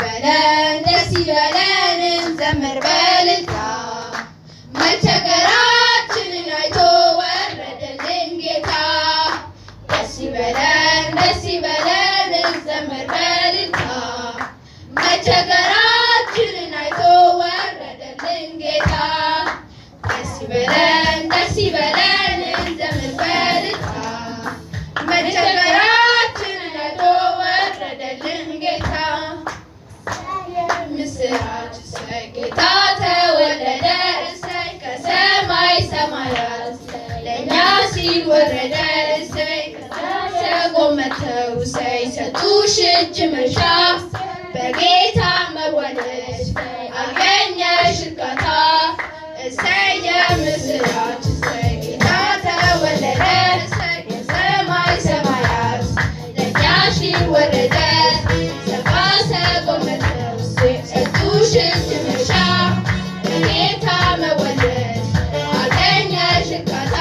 ይበለን እንዘምር በእልልታ መቸገራችንን አይቶ ወረደልን ጌታ። ደስ ይበለን እንዘምር በእልልታ መቸገራችንን አይቶ ወረደልን ጌታ። ደስ ይበለን እንዘምር በእልልታ መቸገራችንን አይቶ ወረደልን ጌታ። ምስራች እሰይ ጌታ ተወለደ እሰይ ከሰማይ ሰማያት ለእኛ ሲል ወረደ እሰይ ከሰጎን መጥተው እሰይ ሰጡሽ እጅ መንሻ በጌታ መወለድ አገኘሽ እርካታ። እሰይ የምስራች እሰይ ጌታ ተወለደ እሰይ ከሰማይ ሰማያት ለእኛ ሲል ወረደ ሰጎን መጥተው ሰጡሽ እጅ መንሻ በጌታ መወለድ አገኘሽ እርካታ።